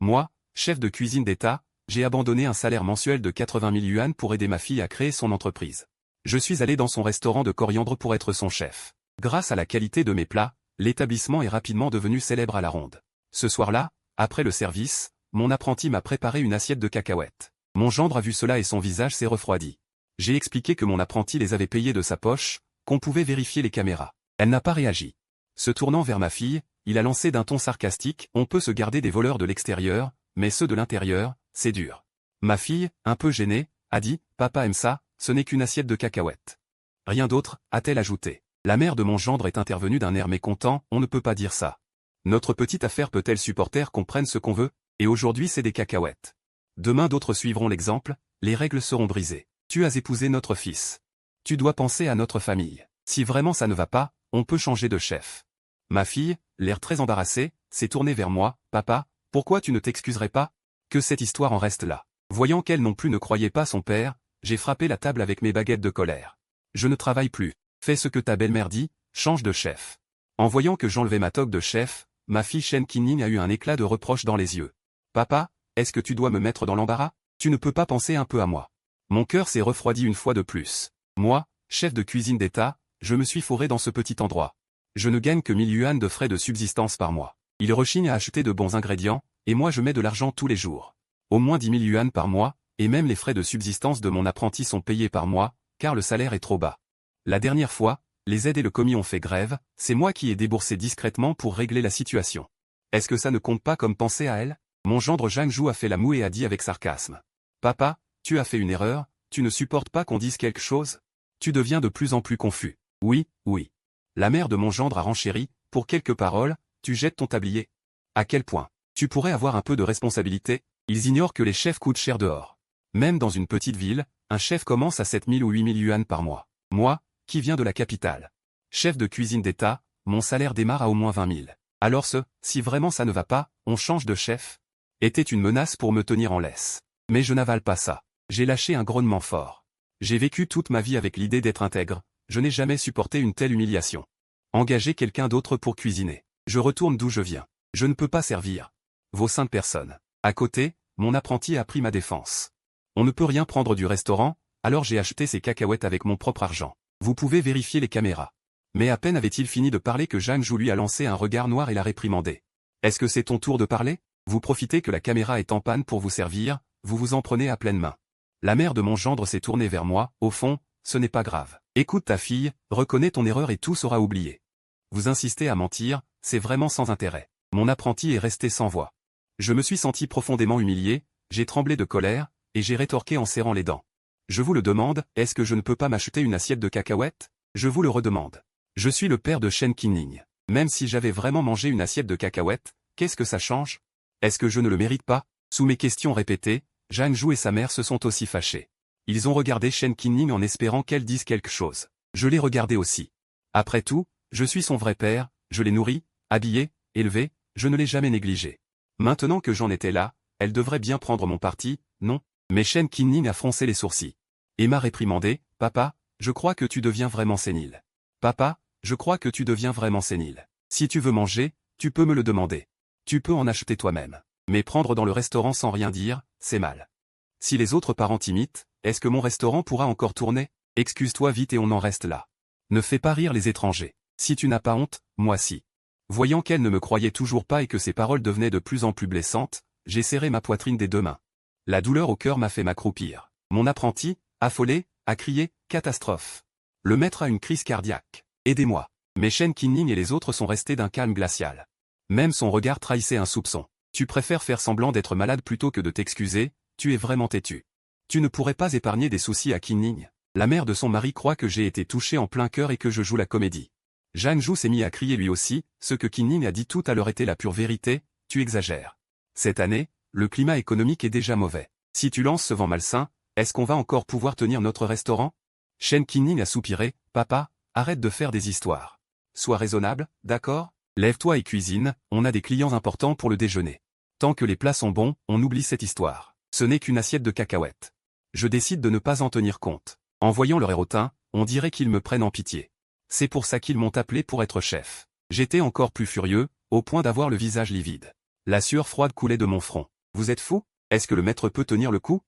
Moi, chef de cuisine d'État, j'ai abandonné un salaire mensuel de 80 000 yuan pour aider ma fille à créer son entreprise. Je suis allé dans son restaurant de coriandre pour être son chef. Grâce à la qualité de mes plats, l'établissement est rapidement devenu célèbre à la ronde. Ce soir-là, après le service, mon apprenti m'a préparé une assiette de cacahuètes. Mon gendre a vu cela et son visage s'est refroidi. J'ai expliqué que mon apprenti les avait payés de sa poche, qu'on pouvait vérifier les caméras. Elle n'a pas réagi. Se tournant vers ma fille, il a lancé d'un ton sarcastique « On peut se garder des voleurs de l'extérieur, mais ceux de l'intérieur, c'est dur. » Ma fille, un peu gênée, a dit « Papa aime ça, ce n'est qu'une assiette de cacahuètes. » Rien d'autre, a-t-elle ajouté. La mère de mon gendre est intervenue d'un air mécontent « On ne peut pas dire ça. Notre petite affaire peut-elle supporter qu'on prenne ce qu'on veut, et aujourd'hui c'est des cacahuètes. Demain d'autres suivront l'exemple, les règles seront brisées. Tu as épousé notre fils. Tu dois penser à notre famille. Si vraiment ça ne va pas, on peut changer de chef. » Ma fille, l'air très embarrassée, s'est tournée vers moi. « Papa, pourquoi tu ne t'excuserais pas? Que cette histoire en reste là. » Voyant qu'elle non plus ne croyait pas son père, j'ai frappé la table avec mes baguettes de colère. « Je ne travaille plus. Fais ce que ta belle-mère dit, change de chef. » En voyant que j'enlevais ma toque de chef, ma fille Shen Qinning a eu un éclat de reproche dans les yeux. « Papa, est-ce que tu dois me mettre dans l'embarras? Tu ne peux pas penser un peu à moi. » Mon cœur s'est refroidi une fois de plus. Moi, chef de cuisine d'État, je me suis fourré dans ce petit endroit. Je ne gagne que 1000 yuan de frais de subsistance par mois. Il rechigne à acheter de bons ingrédients, et moi je mets de l'argent tous les jours. Au moins 10 000 yuan par mois, et même les frais de subsistance de mon apprenti sont payés par mois, car le salaire est trop bas. La dernière fois, les aides et le commis ont fait grève, c'est moi qui ai déboursé discrètement pour régler la situation. Est-ce que ça ne compte pas comme penser à elle? Mon gendre Zhang Zhu a fait la moue et a dit avec sarcasme. Papa, tu as fait une erreur, tu ne supportes pas qu'on dise quelque chose? Tu deviens de plus en plus confus. Oui, oui. La mère de mon gendre a renchéri, pour quelques paroles, tu jettes ton tablier. À quel point? Tu pourrais avoir un peu de responsabilité, ils ignorent que les chefs coûtent cher dehors. Même dans une petite ville, un chef commence à 7 000 ou 8 000 yuan par mois. Moi, qui viens de la capitale. Chef de cuisine d'État, mon salaire démarre à au moins 20 000. Alors si vraiment ça ne va pas, on change de chef? Était une menace pour me tenir en laisse. Mais je n'avale pas ça. J'ai lâché un grognement fort. J'ai vécu toute ma vie avec l'idée d'être intègre, je n'ai jamais supporté une telle humiliation. Engager quelqu'un d'autre pour cuisiner. Je retourne d'où je viens. Je ne peux pas servir vos saintes personnes. À côté, mon apprenti a pris ma défense. On ne peut rien prendre du restaurant, alors j'ai acheté ces cacahuètes avec mon propre argent. Vous pouvez vérifier les caméras. Mais à peine avait-il fini de parler que Zhang Zhu lui a lancé un regard noir et l'a réprimandé. Est-ce que c'est ton tour de parler? Vous profitez que la caméra est en panne pour vous servir, vous vous en prenez à pleine main. La mère de mon gendre s'est tournée vers moi, au fond, ce n'est pas grave. Écoute ta fille, reconnais ton erreur et tout sera oublié. Vous insistez à mentir, c'est vraiment sans intérêt. Mon apprenti est resté sans voix. Je me suis senti profondément humilié, j'ai tremblé de colère, et j'ai rétorqué en serrant les dents. Je vous le demande, est-ce que je ne peux pas m'acheter une assiette de cacahuètes? Je vous le redemande. Je suis le père de Shen Qinning. Même si j'avais vraiment mangé une assiette de cacahuètes, qu'est-ce que ça change? Est-ce que je ne le mérite pas? Sous mes questions répétées, Zhang Zhu et sa mère se sont aussi fâchés. Ils ont regardé Shen Qinning en espérant qu'elle dise quelque chose. Je l'ai regardé aussi. Après tout, je suis son vrai père, je l'ai nourri, habillé, élevé, je ne l'ai jamais négligé. Maintenant que j'en étais là, elle devrait bien prendre mon parti, non? Mais Shen Qinning a froncé les sourcils. Et m'a réprimandé, « Papa, je crois que tu deviens vraiment sénile. Papa, je crois que tu deviens vraiment sénile. Si tu veux manger, tu peux me le demander. Tu peux en acheter toi-même. Mais prendre dans le restaurant sans rien dire, c'est mal. Si les autres parents t'imitent, est-ce que mon restaurant pourra encore tourner? Excuse-toi vite et on en reste là. Ne fais pas rire les étrangers. Si tu n'as pas honte, moi si. » Voyant qu'elle ne me croyait toujours pas et que ses paroles devenaient de plus en plus blessantes, j'ai serré ma poitrine des deux mains. La douleur au cœur m'a fait m'accroupir. Mon apprenti, affolé, a crié « Catastrophe !» Le maître a une crise cardiaque. Aidez-moi. Mais Shen Qinning et les autres sont restés d'un calme glacial. Même son regard trahissait un soupçon. Tu préfères faire semblant d'être malade plutôt que de t'excuser, tu es vraiment têtu. Tu ne pourrais pas épargner des soucis à Qinning. La mère de son mari croit que j'ai été touché en plein cœur et que je joue la comédie. Zhang Zhu s'est mis à crier lui aussi, ce que Qinning a dit tout à l'heure était la pure vérité, tu exagères. Cette année, le climat économique est déjà mauvais. Si tu lances ce vent malsain, est-ce qu'on va encore pouvoir tenir notre restaurant? Shen Qinning a soupiré, papa, arrête de faire des histoires. Sois raisonnable, d'accord? Lève-toi et cuisine, on a des clients importants pour le déjeuner. Tant que les plats sont bons, on oublie cette histoire. Ce n'est qu'une assiette de cacahuètes. Je décide de ne pas en tenir compte. En voyant leur air-hautain, on dirait qu'ils me prennent en pitié. C'est pour ça qu'ils m'ont appelé pour être chef. J'étais encore plus furieux, au point d'avoir le visage livide. La sueur froide coulait de mon front. Vous êtes fou? Est-ce que le maître peut tenir le coup?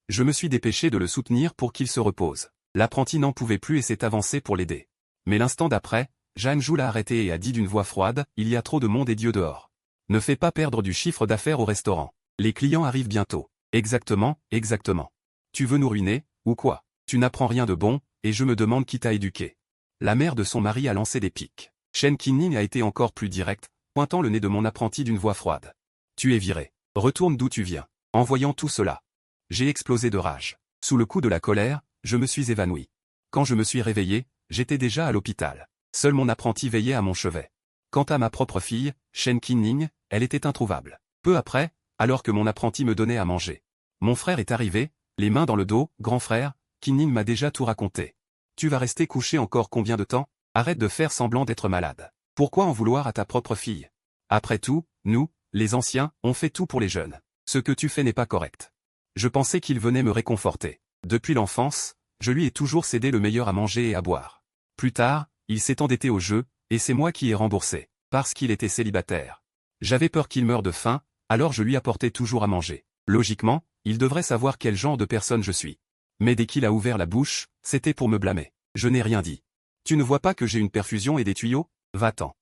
Je me suis dépêché de le soutenir pour qu'il se repose. L'apprenti n'en pouvait plus et s'est avancé pour l'aider. Mais l'instant d'après, Jeanne Jou l'a arrêté et a dit d'une voix froide, il y a trop de monde et Dieu dehors. Ne fais pas perdre du chiffre d'affaires au restaurant. Les clients arrivent bientôt. Exactement, exactement. Tu veux nous ruiner, ou quoi? Tu n'apprends rien de bon, et je me demande qui t'a éduqué. La mère de son mari a lancé des piques. Shen Qinning a été encore plus direct, pointant le nez de mon apprenti d'une voix froide. Tu es viré. Retourne d'où tu viens. En voyant tout cela, j'ai explosé de rage. Sous le coup de la colère, je me suis évanoui. Quand je me suis réveillé, j'étais déjà à l'hôpital. Seul mon apprenti veillait à mon chevet. Quant à ma propre fille, Shen Qinning, elle était introuvable. Peu après, alors que mon apprenti me donnait à manger, mon frère est arrivé, les mains dans le dos. Grand frère, Qinning m'a déjà tout raconté. Tu vas rester couché encore combien de temps? Arrête de faire semblant d'être malade. Pourquoi en vouloir à ta propre fille? Après tout, nous, les anciens, on fait tout pour les jeunes. Ce que tu fais n'est pas correct. Je pensais qu'il venait me réconforter. Depuis l'enfance, je lui ai toujours cédé le meilleur à manger et à boire. Plus tard, il s'est endetté au jeu, et c'est moi qui ai remboursé, parce qu'il était célibataire. J'avais peur qu'il meure de faim, alors je lui apportais toujours à manger. Logiquement, il devrait savoir quel genre de personne je suis. Mais dès qu'il a ouvert la bouche, c'était pour me blâmer. Je n'ai rien dit. Tu ne vois pas que j'ai une perfusion et des tuyaux? Va-t'en.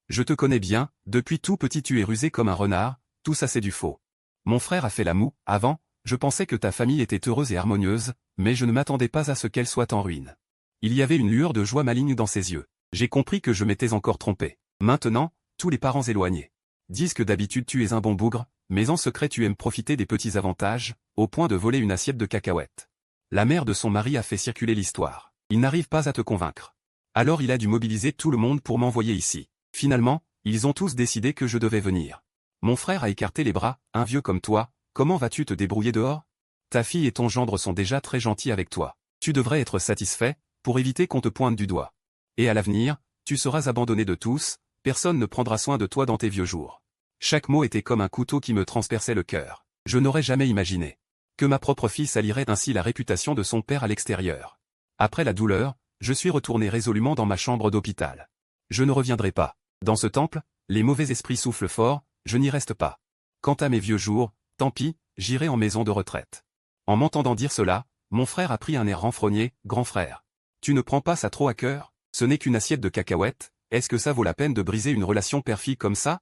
Je te connais bien, depuis tout petit tu es rusé comme un renard, tout ça c'est du faux. Mon frère a fait la moue, avant, je pensais que ta famille était heureuse et harmonieuse, mais je ne m'attendais pas à ce qu'elle soit en ruine. Il y avait une lueur de joie maligne dans ses yeux. J'ai compris que je m'étais encore trompé. Maintenant, tous les parents éloignés disent que d'habitude tu es un bon bougre, mais en secret tu aimes profiter des petits avantages, au point de voler une assiette de cacahuètes. La mère de son mari a fait circuler l'histoire. Il n'arrive pas à te convaincre. Alors il a dû mobiliser tout le monde pour m'envoyer ici. Finalement, ils ont tous décidé que je devais venir. Mon frère a écarté les bras. Un vieux comme toi, comment vas-tu te débrouiller dehors? Ta fille et ton gendre sont déjà très gentils avec toi. Tu devrais être satisfait, pour éviter qu'on te pointe du doigt. Et à l'avenir, tu seras abandonné de tous, personne ne prendra soin de toi dans tes vieux jours. Chaque mot était comme un couteau qui me transperçait le cœur. Je n'aurais jamais imaginé que ma propre fille salirait ainsi la réputation de son père à l'extérieur. Après la douleur, je suis retourné résolument dans ma chambre d'hôpital. Je ne reviendrai pas. Dans ce temple, les mauvais esprits soufflent fort, je n'y reste pas. Quant à mes vieux jours, tant pis, j'irai en maison de retraite. En m'entendant dire cela, mon frère a pris un air renfrogné. Grand frère. Tu ne prends pas ça trop à cœur? Ce n'est qu'une assiette de cacahuètes, est-ce que ça vaut la peine de briser une relation père-fille comme ça?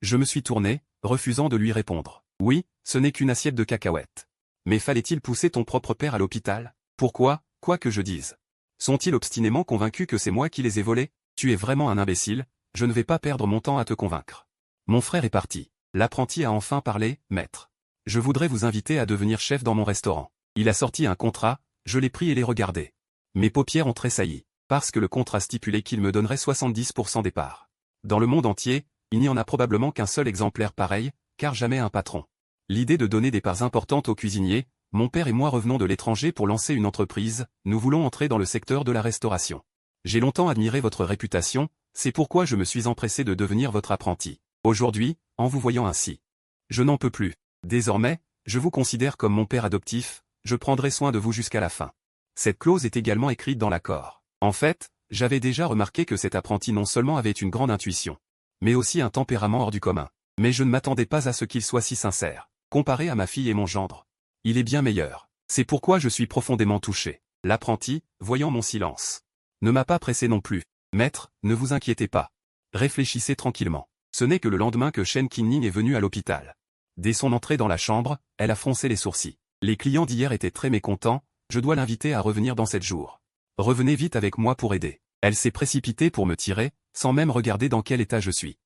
Je me suis tourné, refusant de lui répondre. Oui, ce n'est qu'une assiette de cacahuètes. Mais fallait-il pousser ton propre père à l'hôpital? Pourquoi, quoi que je dise? Sont-ils obstinément convaincus que c'est moi qui les ai volés? Tu es vraiment un imbécile, je ne vais pas perdre mon temps à te convaincre. Mon frère est parti. L'apprenti a enfin parlé. Maître. Je voudrais vous inviter à devenir chef dans mon restaurant. Il a sorti un contrat, je l'ai pris et l'ai regardé. Mes paupières ont tressailli, parce que le contrat stipulait qu'il me donnerait 70% des parts. Dans le monde entier, il n'y en a probablement qu'un seul exemplaire pareil, car jamais un patron. L'idée de donner des parts importantes aux cuisiniers, mon père et moi revenons de l'étranger pour lancer une entreprise, nous voulons entrer dans le secteur de la restauration. J'ai longtemps admiré votre réputation, c'est pourquoi je me suis empressé de devenir votre apprenti. Aujourd'hui, en vous voyant ainsi, je n'en peux plus. Désormais, je vous considère comme mon père adoptif, je prendrai soin de vous jusqu'à la fin. Cette clause est également écrite dans l'accord. En fait, j'avais déjà remarqué que cet apprenti non seulement avait une grande intuition, mais aussi un tempérament hors du commun. Mais je ne m'attendais pas à ce qu'il soit si sincère. Comparé à ma fille et mon gendre, il est bien meilleur. C'est pourquoi je suis profondément touché. L'apprenti, voyant mon silence, ne m'a pas pressé non plus. Maître, ne vous inquiétez pas. Réfléchissez tranquillement. Ce n'est que le lendemain que Shen Qinning est venue à l'hôpital. Dès son entrée dans la chambre, elle a froncé les sourcils. Les clients d'hier étaient très mécontents, je dois l'inviter à revenir dans 7 jours. Revenez vite avec moi pour aider. Elle s'est précipitée pour me tirer, sans même regarder dans quel état je suis.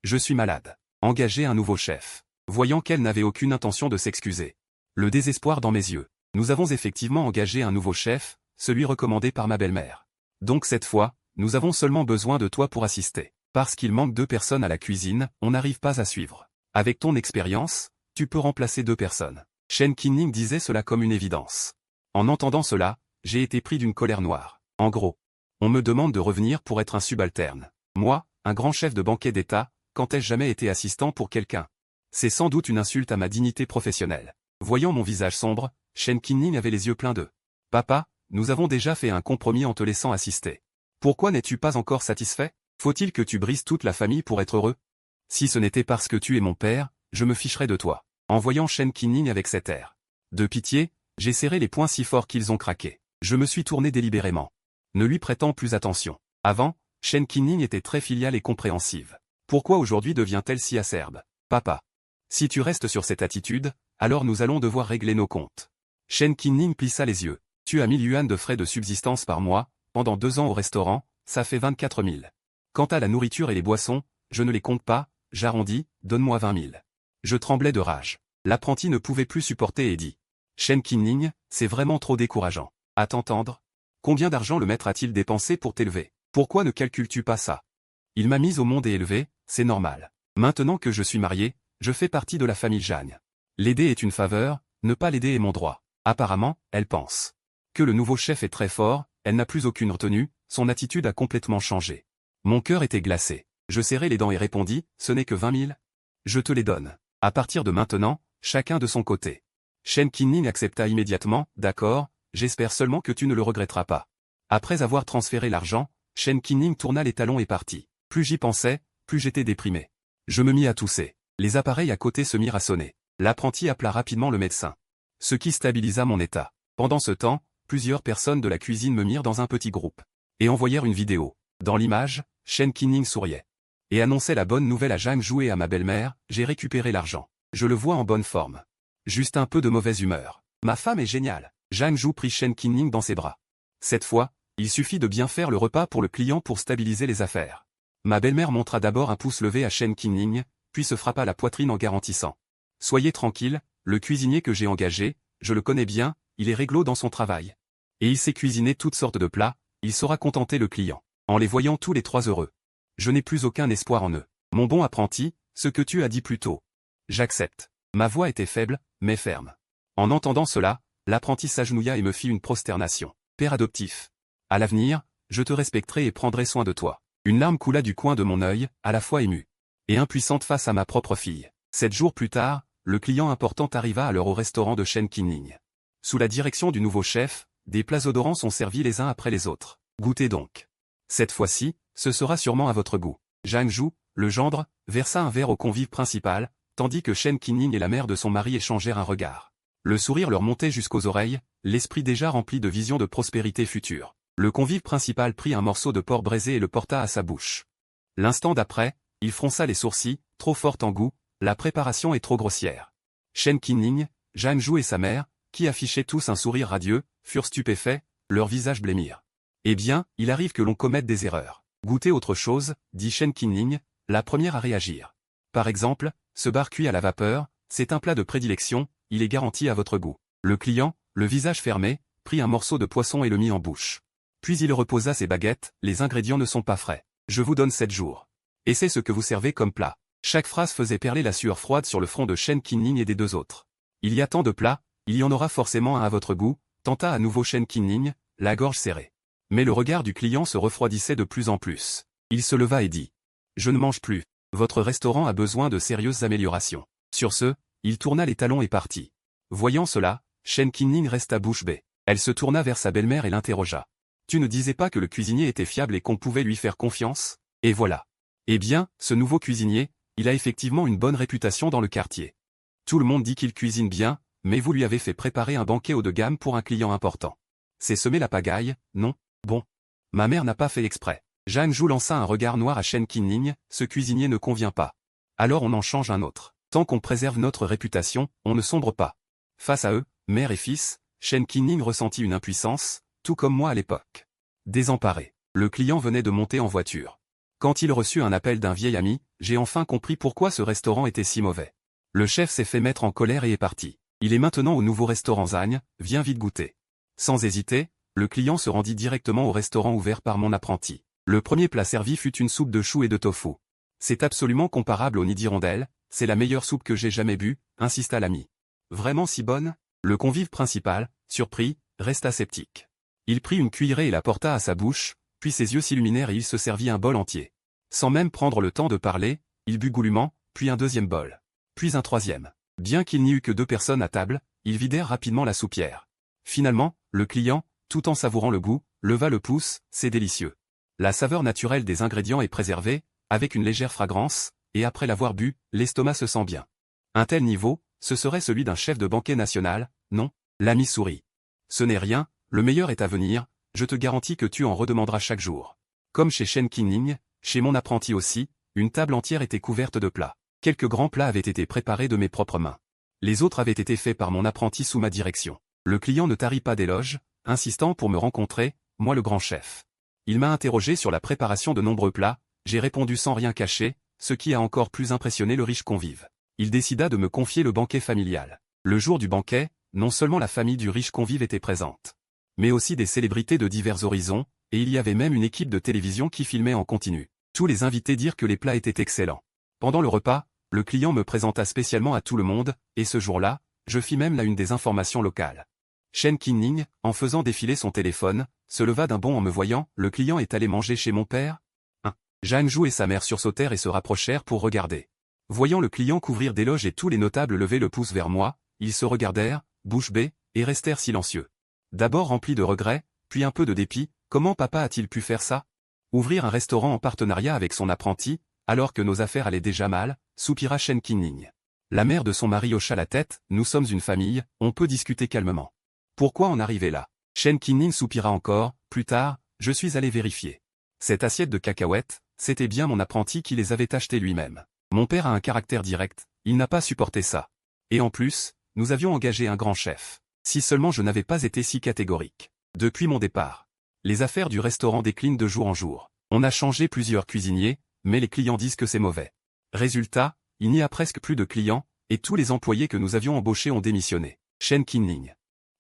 Je suis malade. Engager un nouveau chef. Voyant qu'elle n'avait aucune intention de s'excuser. Le désespoir dans mes yeux. Nous avons effectivement engagé un nouveau chef, celui recommandé par ma belle-mère. Donc cette fois, nous avons seulement besoin de toi pour assister. Parce qu'il manque 2 personnes à la cuisine, on n'arrive pas à suivre. Avec ton expérience, tu peux remplacer 2 personnes. Shen Qinning disait cela comme une évidence. En entendant cela, j'ai été pris d'une colère noire. En gros, on me demande de revenir pour être un subalterne. Moi, un grand chef de banquet d'État, quand ai-je jamais été assistant pour quelqu'un? C'est sans doute une insulte à ma dignité professionnelle. Voyant mon visage sombre, Shen Qinning avait les yeux pleins d'eux. Papa, nous avons déjà fait un compromis en te laissant assister. Pourquoi n'es-tu pas encore satisfait? Faut-il que tu brises toute la famille pour être heureux? Si ce n'était parce que tu es mon père, je me ficherai de toi. En voyant Shen Qinning avec cet air de pitié, j'ai serré les poings si fort qu'ils ont craqué. Je me suis tourné délibérément, ne lui prêtant plus attention. Avant, Shen Qinning était très filiale et compréhensive. Pourquoi aujourd'hui devient-elle si acerbe? Papa. Si tu restes sur cette attitude, alors nous allons devoir régler nos comptes. Shen Qinning plissa les yeux. Tu as 1000 yuan de frais de subsistance par mois, pendant 2 ans au restaurant, ça fait 24 000. Quant à la nourriture et les boissons, je ne les compte pas, j'arrondis, donne-moi 20 000. Je tremblais de rage. L'apprenti ne pouvait plus supporter et dit. Shen Qinning, c'est vraiment trop décourageant. À t'entendre? Combien d'argent le maître a-t-il dépensé pour t'élever? Pourquoi ne calcules-tu pas ça? Il m'a mis au monde et élevé, c'est normal. Maintenant que je suis marié, je fais partie de la famille Jagne. L'aider est une faveur, ne pas l'aider est mon droit. Apparemment, elle pense que le nouveau chef est très fort, elle n'a plus aucune retenue, son attitude a complètement changé. Mon cœur était glacé. Je serrai les dents et répondis, ce n'est que 20 000. Je te les donne. À partir de maintenant, chacun de son côté. Shen Qinning accepta immédiatement, d'accord, j'espère seulement que tu ne le regretteras pas. Après avoir transféré l'argent, Shen Qinning tourna les talons et partit. Plus j'y pensais, plus j'étais déprimé. Je me mis à tousser. Les appareils à côté se mirent à sonner. L'apprenti appela rapidement le médecin. Ce qui stabilisa mon état. Pendant ce temps, plusieurs personnes de la cuisine me mirent dans un petit groupe. Et envoyèrent une vidéo. Dans l'image, Shen Qinning souriait. Et annonçait la bonne nouvelle à Zhang Zhu et à ma belle-mère, j'ai récupéré l'argent. Je le vois en bonne forme. Juste un peu de mauvaise humeur. Ma femme est géniale. Zhang Zhu prit Shen Qinning dans ses bras. Cette fois, il suffit de bien faire le repas pour le client pour stabiliser les affaires. Ma belle-mère montra d'abord un pouce levé à Shen Qinning, puis se frappa la poitrine en garantissant. Soyez tranquille, le cuisinier que j'ai engagé, je le connais bien, il est réglo dans son travail. Et il sait cuisiner toutes sortes de plats, il saura contenter le client. En les voyant tous les 3 heureux. Je n'ai plus aucun espoir en eux. Mon bon apprenti, ce que tu as dit plus tôt. J'accepte. Ma voix était faible, mais ferme. En entendant cela, l'apprenti s'agenouilla et me fit une prosternation. Père adoptif. À l'avenir, je te respecterai et prendrai soin de toi. Une larme coula du coin de mon œil, à la fois émue et impuissante face à ma propre fille. 7 jours plus tard, le client important arriva à l'heure au restaurant de Shen Qinning. Sous la direction du nouveau chef, des plats odorants sont servis les uns après les autres. Goûtez donc. Cette fois-ci, ce sera sûrement à votre goût. Zhang Zhu, le gendre, versa un verre au convive principal, tandis que Shen Qinning et la mère de son mari échangèrent un regard. Le sourire leur montait jusqu'aux oreilles, l'esprit déjà rempli de visions de prospérité future. Le convive principal prit un morceau de porc braisé et le porta à sa bouche. L'instant d'après, il fronça les sourcils, trop forte en goût, la préparation est trop grossière. Shen Qinning, Zhang Zhu et sa mère, qui affichaient tous un sourire radieux, furent stupéfaits, leurs visages blêmirent. Eh bien, il arrive que l'on commette des erreurs. Goûtez autre chose, dit Shen Qinning, la première à réagir. Par exemple, ce bar cuit à la vapeur, c'est un plat de prédilection, il est garanti à votre goût. Le client, le visage fermé, prit un morceau de poisson et le mit en bouche. Puis il reposa ses baguettes, les ingrédients ne sont pas frais. Je vous donne 7 jours. Et c'est ce que vous servez comme plat. Chaque phrase faisait perler la sueur froide sur le front de Shen Qinning et des 2 autres. Il y a tant de plats, il y en aura forcément un à votre goût, tenta à nouveau Shen Qinning, la gorge serrée. Mais le regard du client se refroidissait de plus en plus. Il se leva et dit. Je ne mange plus. Votre restaurant a besoin de sérieuses améliorations. Sur ce, il tourna les talons et partit. Voyant cela, Shen Qinning resta bouche bée. Elle se tourna vers sa belle-mère et l'interrogea. Tu ne disais pas que le cuisinier était fiable et qu'on pouvait lui faire confiance? Et voilà. Eh bien, ce nouveau cuisinier, il a effectivement une bonne réputation dans le quartier. Tout le monde dit qu'il cuisine bien, mais vous lui avez fait préparer un banquet haut de gamme pour un client important. C'est semer la pagaille, non? Bon. Ma mère n'a pas fait exprès. Zhang Zhu lança un regard noir à Shen Qinning, ce cuisinier ne convient pas. Alors on en change un autre. Tant qu'on préserve notre réputation, on ne sombre pas. Face à eux, mère et fils, Shen Qinning ressentit une impuissance, tout comme moi à l'époque. Désemparé. Le client venait de monter en voiture. Quand il reçut un appel d'un vieil ami, j'ai enfin compris pourquoi ce restaurant était si mauvais. Le chef s'est fait mettre en colère et est parti. Il est maintenant au nouveau restaurant Zagne, viens vite goûter. Sans hésiter, le client se rendit directement au restaurant ouvert par mon apprenti. Le premier plat servi fut une soupe de choux et de tofu. C'est absolument comparable au nid d'hirondelle, c'est la meilleure soupe que j'ai jamais bu, insista l'ami. Vraiment si bonne? Le convive principal, surpris, resta sceptique. Il prit une cuillerée et la porta à sa bouche, puis ses yeux s'illuminèrent et il se servit un bol entier. Sans même prendre le temps de parler, il but goulûment, puis un deuxième bol. Puis un troisième. Bien qu'il n'y eût que 2 personnes à table, ils vidèrent rapidement la soupière. Finalement, le client, tout en savourant le goût, leva le pouce, c'est délicieux. La saveur naturelle des ingrédients est préservée, avec une légère fragrance, et après l'avoir bu, l'estomac se sent bien. Un tel niveau, ce serait celui d'un chef de banquet national, non? L'ami sourit. Ce n'est rien, le meilleur est à venir, je te garantis que tu en redemanderas chaque jour. Comme chez Shen Qinning, chez mon apprenti aussi, une table entière était couverte de plats. Quelques grands plats avaient été préparés de mes propres mains. Les autres avaient été faits par mon apprenti sous ma direction. Le client ne tarit pas d'éloges, insistant pour me rencontrer, moi le grand chef. Il m'a interrogé sur la préparation de nombreux plats, j'ai répondu sans rien cacher, ce qui a encore plus impressionné le riche convive. Il décida de me confier le banquet familial. Le jour du banquet, non seulement la famille du riche convive était présente, mais aussi des célébrités de divers horizons, et il y avait même une équipe de télévision qui filmait en continu. Tous les invités dirent que les plats étaient excellents. Pendant le repas, le client me présenta spécialement à tout le monde, et ce jour-là, je fis même la une des informations locales. Shen Qinning, en faisant défiler son téléphone, se leva d'un bond en me voyant, le client est allé manger chez mon père? Zhang Zhu et sa mère sursautèrent et se rapprochèrent pour regarder. Voyant le client couvrir d'éloges et tous les notables lever le pouce vers moi, ils se regardèrent, bouche bée, et restèrent silencieux. D'abord remplis de regrets, puis un peu de dépit, comment papa a-t-il pu faire ça? Ouvrir un restaurant en partenariat avec son apprenti, alors que nos affaires allaient déjà mal, soupira Shen Qinning. La mère de son mari hocha la tête, nous sommes une famille, on peut discuter calmement. Pourquoi en arriver là? Shen Qinning soupira encore, plus tard, je suis allé vérifier. Cette assiette de cacahuètes, c'était bien mon apprenti qui les avait achetées lui-même. Mon père a un caractère direct, il n'a pas supporté ça. Et en plus, nous avions engagé un grand chef. Si seulement je n'avais pas été si catégorique. Depuis mon départ, les affaires du restaurant déclinent de jour en jour. On a changé plusieurs cuisiniers, mais les clients disent que c'est mauvais. Résultat, il n'y a presque plus de clients, et tous les employés que nous avions embauchés ont démissionné. Shen Qinning.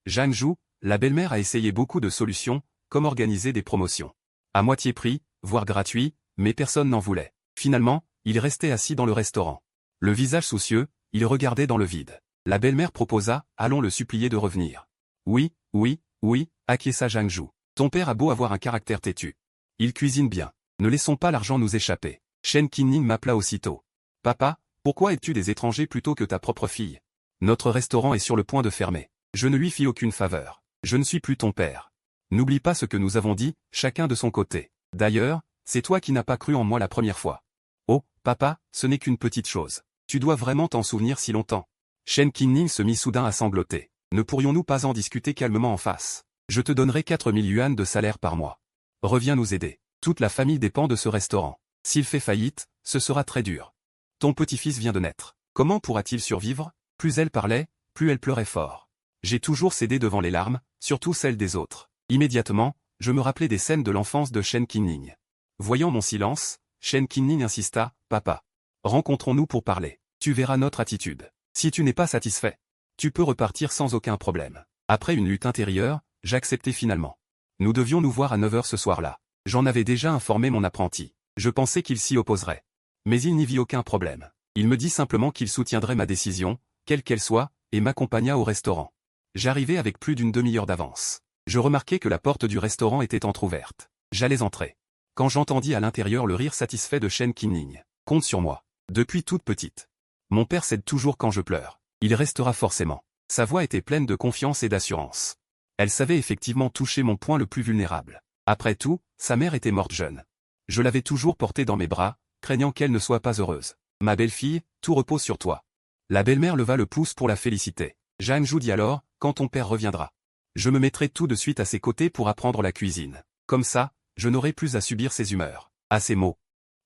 Zhang Zhu, la belle-mère a essayé beaucoup de solutions, comme organiser des promotions. À moitié prix, voire gratuit, mais personne n'en voulait. Finalement, il restait assis dans le restaurant. Le visage soucieux, il regardait dans le vide. La belle-mère proposa, allons le supplier de revenir. Oui, oui, oui, acquiesça Zhang Zhu. Ton père a beau avoir un caractère têtu. Il cuisine bien. Ne laissons pas l'argent nous échapper. Shen Qinning m'appela aussitôt. Papa, pourquoi es-tu des étrangers plutôt que ta propre fille? Notre restaurant est sur le point de fermer. Je ne lui fis aucune faveur. Je ne suis plus ton père. N'oublie pas ce que nous avons dit, chacun de son côté. D'ailleurs, c'est toi qui n'as pas cru en moi la première fois. Oh, papa, ce n'est qu'une petite chose. Tu dois vraiment t'en souvenir si longtemps. Shen Qinning se mit soudain à sangloter. Ne pourrions-nous pas en discuter calmement en face? Je te donnerai 4000 yuan de salaire par mois. Reviens nous aider. Toute la famille dépend de ce restaurant. S'il fait faillite, ce sera très dur. Ton petit-fils vient de naître. Comment pourra-t-il survivre? Plus elle parlait, plus elle pleurait fort. J'ai toujours cédé devant les larmes, surtout celles des autres. Immédiatement, je me rappelais des scènes de l'enfance de Shen Qinning. Voyant mon silence, Shen Qinning insista, papa. Rencontrons-nous pour parler. Tu verras notre attitude. Si tu n'es pas satisfait, tu peux repartir sans aucun problème. Après une lutte intérieure, j'acceptai finalement. Nous devions nous voir à 9 h ce soir-là. J'en avais déjà informé mon apprenti. Je pensais qu'il s'y opposerait. Mais il n'y vit aucun problème. Il me dit simplement qu'il soutiendrait ma décision, quelle qu'elle soit, et m'accompagna au restaurant. J'arrivais avec plus d'une demi-heure d'avance. Je remarquai que la porte du restaurant était entr'ouverte. J'allais entrer. Quand j'entendis à l'intérieur le rire satisfait de Shen Qinning. Compte sur moi. Depuis toute petite. Mon père cède toujours quand je pleure. Il restera forcément. Sa voix était pleine de confiance et d'assurance. Elle savait effectivement toucher mon point le plus vulnérable. Après tout, sa mère était morte jeune. Je l'avais toujours portée dans mes bras, craignant qu'elle ne soit pas heureuse. Ma belle-fille, tout repose sur toi. La belle-mère leva le pouce pour la féliciter. Zhang Zhu dit alors, quand ton père reviendra. Je me mettrai tout de suite à ses côtés pour apprendre la cuisine. Comme ça, je n'aurai plus à subir ses humeurs. À ces mots.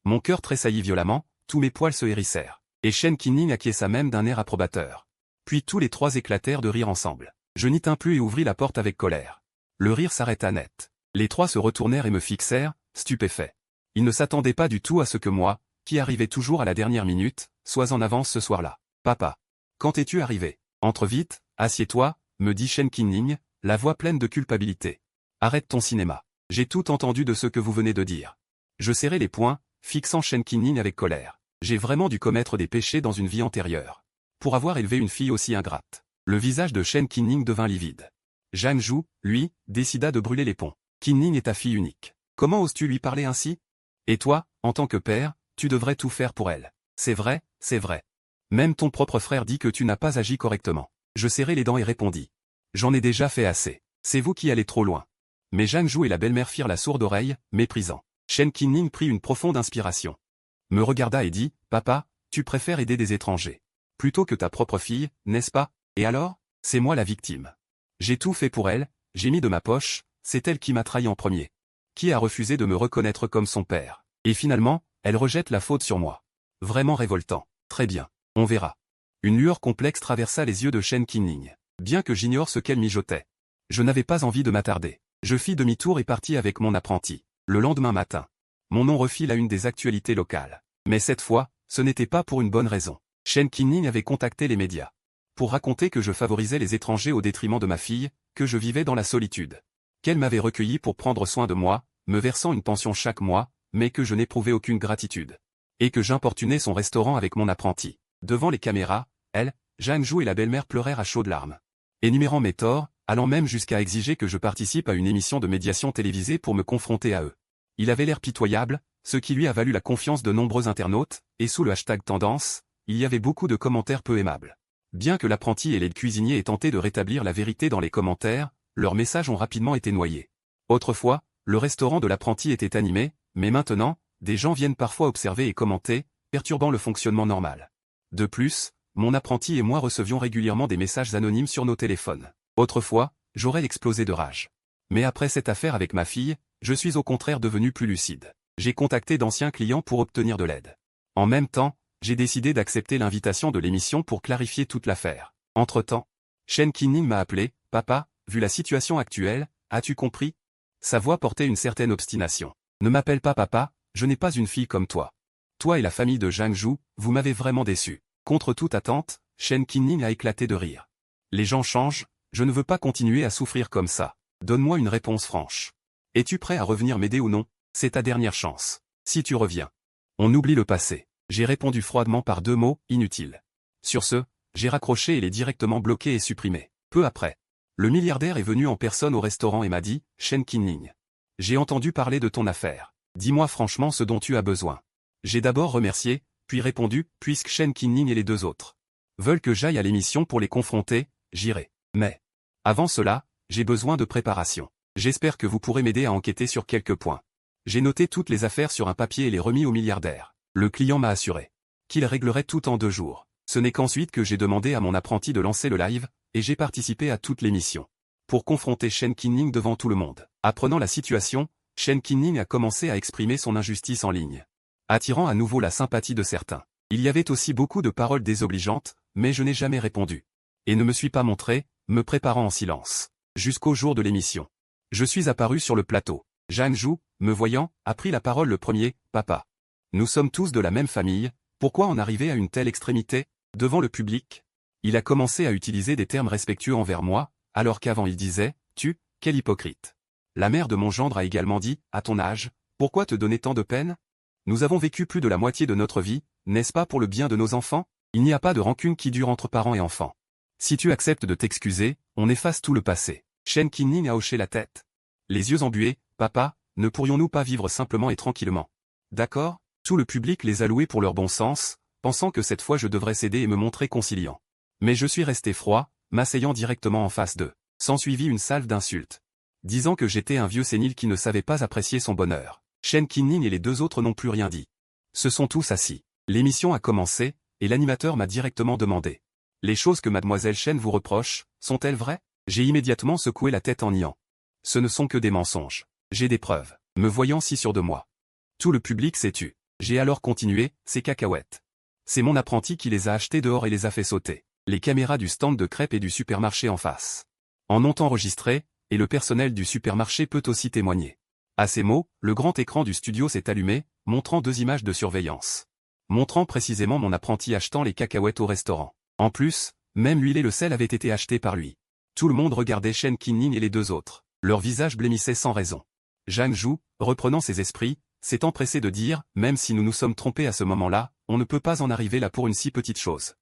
Mon cœur tressaillit violemment, tous mes poils se hérissèrent. Et Shen Qinning acquiesça même d'un air approbateur. Puis tous les trois éclatèrent de rire ensemble. Je n'y tins plus et ouvris la porte avec colère. Le rire s'arrêta net. Les trois se retournèrent et me fixèrent, stupéfaits. Ils ne s'attendaient pas du tout à ce que moi, qui arrivais toujours à la dernière minute, sois en avance ce soir-là. Papa. Quand es-tu arrivé? Entre vite, assieds-toi, me dit Shen Qinning, la voix pleine de culpabilité. Arrête ton cinéma. J'ai tout entendu de ce que vous venez de dire. Je serrai les poings, fixant Shen Qinning avec colère. J'ai vraiment dû commettre des péchés dans une vie antérieure. Pour avoir élevé une fille aussi ingrate. Le visage de Shen Qinning devint livide. Zhang Zhu, lui, décida de brûler les ponts. Qinning est ta fille unique. Comment oses-tu lui parler ainsi? Et toi, en tant que père, tu devrais tout faire pour elle. C'est vrai, c'est vrai. Même ton propre frère dit que tu n'as pas agi correctement. Je serrai les dents et répondis. J'en ai déjà fait assez. C'est vous qui allez trop loin. Mais Zhang Zhu et la belle-mère firent la sourde oreille, méprisant. Shen Qinning prit une profonde inspiration. Me regarda et dit, papa, tu préfères aider des étrangers. Plutôt que ta propre fille, n'est-ce pas? Et alors? C'est moi la victime. J'ai tout fait pour elle, j'ai mis de ma poche, c'est elle qui m'a trahi en premier. Qui a refusé de me reconnaître comme son père? Et finalement, elle rejette la faute sur moi. Vraiment révoltant. Très bien. On verra. Une lueur complexe traversa les yeux de Shen Qinning. Bien que j'ignore ce qu'elle mijotait. Je n'avais pas envie de m'attarder. Je fis demi-tour et partis avec mon apprenti. Le lendemain matin. Mon nom refit la une des actualités locales. Mais cette fois, ce n'était pas pour une bonne raison. Shen Qinning avait contacté les médias. Pour raconter que je favorisais les étrangers au détriment de ma fille, que je vivais dans la solitude. Qu'elle m'avait recueilli pour prendre soin de moi, me versant une pension chaque mois, mais que je n'éprouvais aucune gratitude. Et que j'importunais son restaurant avec mon apprenti. Devant les caméras, elle, Zhang Zhu et la belle-mère pleurèrent à chaudes larmes. Énumérant mes torts, allant même jusqu'à exiger que je participe à une émission de médiation télévisée pour me confronter à eux. Il avait l'air pitoyable, ce qui lui a valu la confiance de nombreux internautes, et sous le hashtag tendance, il y avait beaucoup de commentaires peu aimables. Bien que l'apprenti et l'aide cuisinier aient tenté de rétablir la vérité dans les commentaires, leurs messages ont rapidement été noyés. Autrefois, le restaurant de l'apprenti était animé, mais maintenant, des gens viennent parfois observer et commenter, perturbant le fonctionnement normal. De plus, mon apprenti et moi recevions régulièrement des messages anonymes sur nos téléphones. Autrefois, j'aurais explosé de rage. Mais après cette affaire avec ma fille, je suis au contraire devenu plus lucide. J'ai contacté d'anciens clients pour obtenir de l'aide. En même temps, j'ai décidé d'accepter l'invitation de l'émission pour clarifier toute l'affaire. Entre-temps, Shen Qinning m'a appelé, « Papa, vu la situation actuelle, as-tu compris ?» Sa voix portait une certaine obstination. « Ne m'appelle pas papa, je n'ai pas une fille comme toi. Toi et la famille de Zhang Zhu, vous m'avez vraiment déçu. » Contre toute attente, Shen Qinning a éclaté de rire. « Les gens changent, je ne veux pas continuer à souffrir comme ça. Donne-moi une réponse franche. Es-tu prêt à revenir m'aider ou non? C'est ta dernière chance. Si tu reviens. On oublie le passé. » J'ai répondu froidement par 2 mots, inutiles. Sur ce, j'ai raccroché et l'ai directement bloqué et supprimé. Peu après, le milliardaire est venu en personne au restaurant et m'a dit, « Shen Qinning, j'ai entendu parler de ton affaire. Dis-moi franchement ce dont tu as besoin. » J'ai d'abord remercié, puis répondu, puisque Shen Qinning et les 2 autres veulent que j'aille à l'émission pour les confronter, j'irai. Mais, avant cela, j'ai besoin de préparation. J'espère que vous pourrez m'aider à enquêter sur quelques points. J'ai noté toutes les affaires sur un papier et les remis au milliardaire. Le client m'a assuré qu'il réglerait tout en 2 jours. Ce n'est qu'ensuite que j'ai demandé à mon apprenti de lancer le live, et j'ai participé à toute l'émission. Pour confronter Shen Qinning devant tout le monde. Apprenant la situation, Shen Qinning a commencé à exprimer son injustice en ligne, attirant à nouveau la sympathie de certains. Il y avait aussi beaucoup de paroles désobligeantes, mais je n'ai jamais répondu. Et ne me suis pas montré, me préparant en silence. Jusqu'au jour de l'émission. Je suis apparu sur le plateau. Zhang Zhu, me voyant, a pris la parole le premier, « Papa. Nous sommes tous de la même famille, pourquoi en arriver à une telle extrémité? » Devant le public, il a commencé à utiliser des termes respectueux envers moi, alors qu'avant il disait, « Tu, quel hypocrite. » La mère de mon gendre a également dit, « À ton âge, pourquoi te donner tant de peine? Nous avons vécu plus de la moitié de notre vie, n'est-ce pas pour le bien de nos enfants? Il n'y a pas de rancune qui dure entre parents et enfants. Si tu acceptes de t'excuser, on efface tout le passé. » Shen Qinning a hoché la tête. Les yeux embués, « Papa, ne pourrions-nous pas vivre simplement et tranquillement? » D'accord? Tout le public les a loués pour leur bon sens, pensant que cette fois je devrais céder et me montrer conciliant. Mais je suis resté froid, m'asseyant directement en face d'eux. S'ensuivit une salve d'insultes, disant que j'étais un vieux sénile qui ne savait pas apprécier son bonheur. Shen Qinning et les 2 autres n'ont plus rien dit. Se sont tous assis. L'émission a commencé, et l'animateur m'a directement demandé. « Les choses que mademoiselle Shen vous reproche, sont-elles vraies? » J'ai immédiatement secoué la tête en niant. Ce ne sont que des mensonges. J'ai des preuves. Me voyant si sûr de moi. Tout le public s'est tu. J'ai alors continué, « Ces cacahuètes. C'est mon apprenti qui les a achetées dehors et les a fait sauter. Les caméras du stand de crêpes et du supermarché en face en ont enregistré, et le personnel du supermarché peut aussi témoigner. » À ces mots, le grand écran du studio s'est allumé, montrant 2 images de surveillance. Montrant précisément mon apprenti achetant les cacahuètes au restaurant. En plus, même l'huile et le sel avaient été achetés par lui. Tout le monde regardait Shen Qinning et les 2 autres. Leurs visages blêmissaient sans raison. Zhang Zhu, reprenant ses esprits, s'est empressé de dire, « Même si nous nous sommes trompés à ce moment-là, on ne peut pas en arriver là pour une si petite chose. »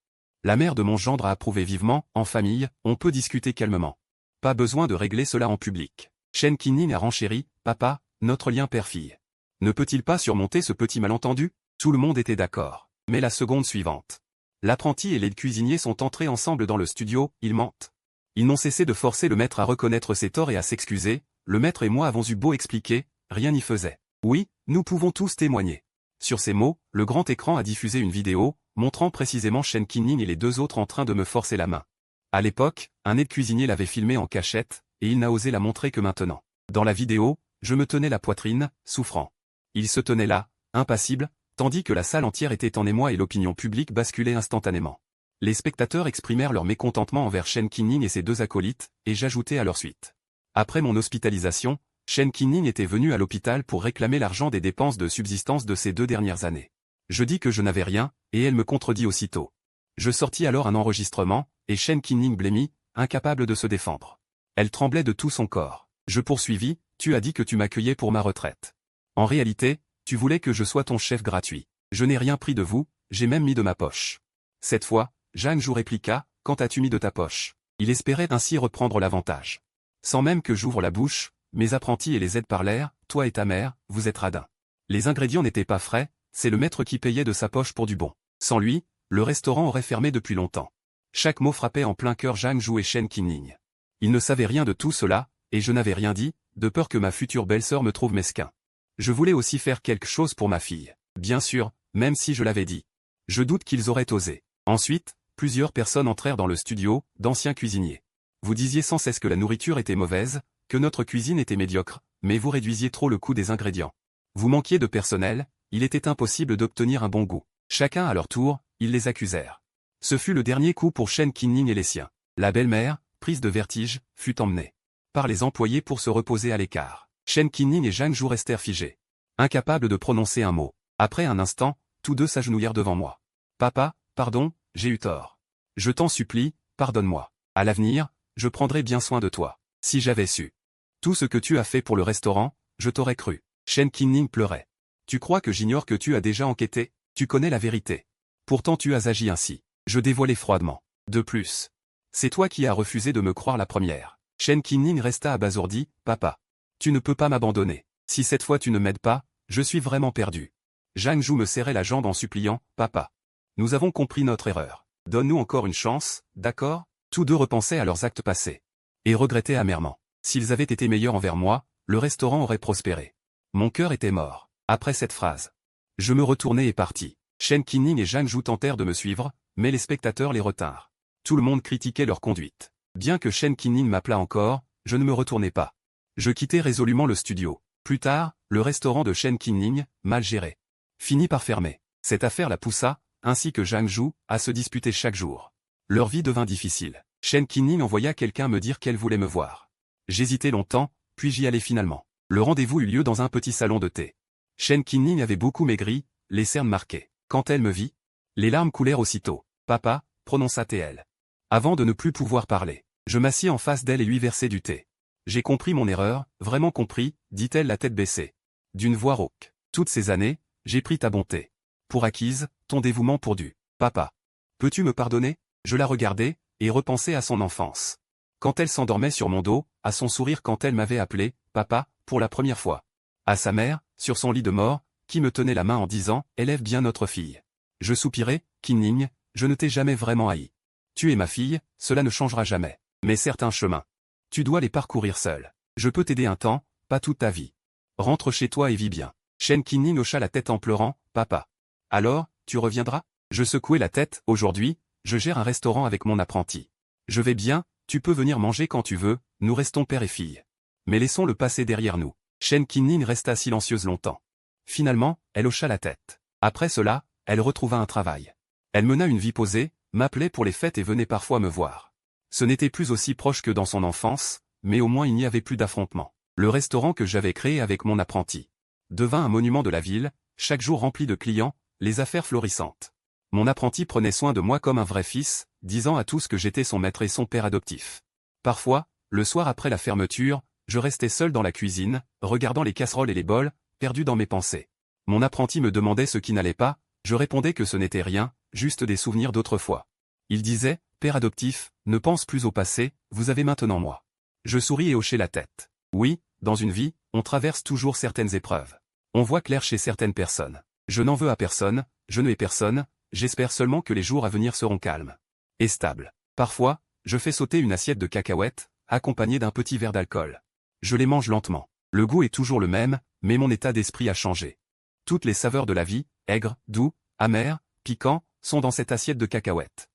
La mère de mon gendre a approuvé vivement, « En famille, on peut discuter calmement. Pas besoin de régler cela en public. » Shen Qinning a renchéri, « Papa, notre lien père-fille. Ne peut-il pas surmonter ce petit malentendu? » Tout le monde était d'accord. Mais la seconde suivante. L'apprenti et l'aide cuisinier sont entrés ensemble dans le studio, ils mentent. Ils n'ont cessé de forcer le maître à reconnaître ses torts et à s'excuser, le maître et moi avons eu beau expliquer, rien n'y faisait. Oui, nous pouvons tous témoigner. Sur ces mots, le grand écran a diffusé une vidéo, montrant précisément Shen Qinning et les deux autres en train de me forcer la main. À l'époque, un aide cuisinier l'avait filmé en cachette, et il n'a osé la montrer que maintenant. Dans la vidéo, je me tenais la poitrine, souffrant. Il se tenait là, impassible, tandis que la salle entière était en émoi et l'opinion publique basculait instantanément. Les spectateurs exprimèrent leur mécontentement envers Shen Qinning et ses deux acolytes, et j'ajoutais à leur suite. Après mon hospitalisation, Shen Qinning était venu à l'hôpital pour réclamer l'argent des dépenses de subsistance de ces 2 dernières années. Je dis que je n'avais rien, et elle me contredit aussitôt. Je sortis alors un enregistrement, et Shen Qinning blêmit, incapable de se défendre. Elle tremblait de tout son corps. Je poursuivis, tu as dit que tu m'accueillais pour ma retraite. En réalité, tu voulais que je sois ton chef gratuit. Je n'ai rien pris de vous, j'ai même mis de ma poche. Cette fois, Zhang Zhou répliqua, quand as-tu mis de ta poche? Il espérait ainsi reprendre l'avantage. Sans même que j'ouvre la bouche, mes apprentis et les aides parlèrent, toi et ta mère, vous êtes radins. Les ingrédients n'étaient pas frais, c'est le maître qui payait de sa poche pour du bon. Sans lui, le restaurant aurait fermé depuis longtemps. Chaque mot frappait en plein cœur Zhang Zhou et Shen Qinning. Ils ne savaient rien de tout cela, et je n'avais rien dit, de peur que ma future belle-sœur me trouve mesquin. Je voulais aussi faire quelque chose pour ma fille. Bien sûr, même si je l'avais dit. Je doute qu'ils auraient osé. Ensuite, plusieurs personnes entrèrent dans le studio, d'anciens cuisiniers. Vous disiez sans cesse que la nourriture était mauvaise, que notre cuisine était médiocre, mais vous réduisiez trop le coût des ingrédients. Vous manquiez de personnel, il était impossible d'obtenir un bon goût. Chacun à leur tour, ils les accusèrent. Ce fut le dernier coup pour Shen Qinning et les siens. La belle-mère, prise de vertige, fut emmenée par les employés pour se reposer à l'écart. Shen Qinning et Zhang Zhou restèrent figés, incapables de prononcer un mot. Après un instant, tous deux s'agenouillèrent devant moi. Papa, pardon, j'ai eu tort. Je t'en supplie, pardonne-moi. À l'avenir, je prendrai bien soin de toi. Si j'avais su tout ce que tu as fait pour le restaurant, je t'aurais cru. Shen Qinning pleurait. Tu crois que j'ignore que tu as déjà enquêté? Tu connais la vérité. Pourtant tu as agi ainsi. Je dévoilai froidement. De plus, c'est toi qui as refusé de me croire la première. Shen Qinning resta abasourdi, papa. Tu ne peux pas m'abandonner. Si cette fois tu ne m'aides pas, je suis vraiment perdu. Zhang Zhou me serrait la jambe en suppliant, papa. Nous avons compris notre erreur. Donne-nous encore une chance, d'accord? Tous deux repensaient à leurs actes passés. Et regrettaient amèrement. S'ils avaient été meilleurs envers moi, le restaurant aurait prospéré. Mon cœur était mort. Après cette phrase, je me retournai et partis. Shen Qinning et Zhang Zhou tentèrent de me suivre, mais les spectateurs les retinrent. Tout le monde critiquait leur conduite. Bien que Shen Qinning m'appelât encore, je ne me retournai pas. Je quittai résolument le studio. Plus tard, le restaurant de Shen Qinning, mal géré, finit par fermer. Cette affaire la poussa, ainsi que Zhang Zhou, à se disputer chaque jour. Leur vie devint difficile. Shen Qinning envoya quelqu'un me dire qu'elle voulait me voir. J'hésitai longtemps, puis j'y allai finalement. Le rendez-vous eut lieu dans un petit salon de thé. Shen Qinning avait beaucoup maigri, les cernes marquées. Quand elle me vit, les larmes coulèrent aussitôt. Papa, prononça-t-elle. Avant de ne plus pouvoir parler, je m'assis en face d'elle et lui versai du thé. J'ai compris mon erreur, vraiment compris, dit-elle la tête baissée. D'une voix rauque. Toutes ces années, j'ai pris ta bonté pour acquise, ton dévouement pour dû. Papa, peux-tu me pardonner? Je la regardai, et repensai à son enfance. Quand elle s'endormait sur mon dos, à son sourire quand elle m'avait appelé, papa, pour la première fois. À sa mère, sur son lit de mort, qui me tenait la main en disant, élève bien notre fille. Je soupirai, Qinning, je ne t'ai jamais vraiment haï. Tu es ma fille, cela ne changera jamais. Mais certains chemins, tu dois les parcourir seul. Je peux t'aider un temps, pas toute ta vie. Rentre chez toi et vis bien. Shen Qinning hocha la tête en pleurant, papa. Alors, tu reviendras? Je secouai la tête, aujourd'hui, je gère un restaurant avec mon apprenti. Je vais bien, tu peux venir manger quand tu veux, nous restons père et fille. Mais laissons le passé derrière nous. Shen Qinning resta silencieuse longtemps. Finalement, elle hocha la tête. Après cela, elle retrouva un travail. Elle mena une vie posée, m'appelait pour les fêtes et venait parfois me voir. Ce n'était plus aussi proche que dans son enfance, mais au moins il n'y avait plus d'affrontement. Le restaurant que j'avais créé avec mon apprenti devint un monument de la ville, chaque jour rempli de clients, les affaires florissantes. Mon apprenti prenait soin de moi comme un vrai fils, disant à tous que j'étais son maître et son père adoptif. Parfois, le soir après la fermeture, je restais seul dans la cuisine, regardant les casseroles et les bols, perdu dans mes pensées. Mon apprenti me demandait ce qui n'allait pas, je répondais que ce n'était rien, juste des souvenirs d'autrefois. Il disait, père adoptif, ne pense plus au passé, vous avez maintenant moi. Je souris et hochai la tête. Oui, dans une vie, on traverse toujours certaines épreuves. On voit clair chez certaines personnes. Je n'en veux à personne, je ne hais personne, j'espère seulement que les jours à venir seront calmes et stables. Parfois, je fais sauter une assiette de cacahuètes, accompagnée d'un petit verre d'alcool. Je les mange lentement. Le goût est toujours le même, mais mon état d'esprit a changé. Toutes les saveurs de la vie, aigre, doux, amer, piquant, sont dans cette assiette de cacahuètes.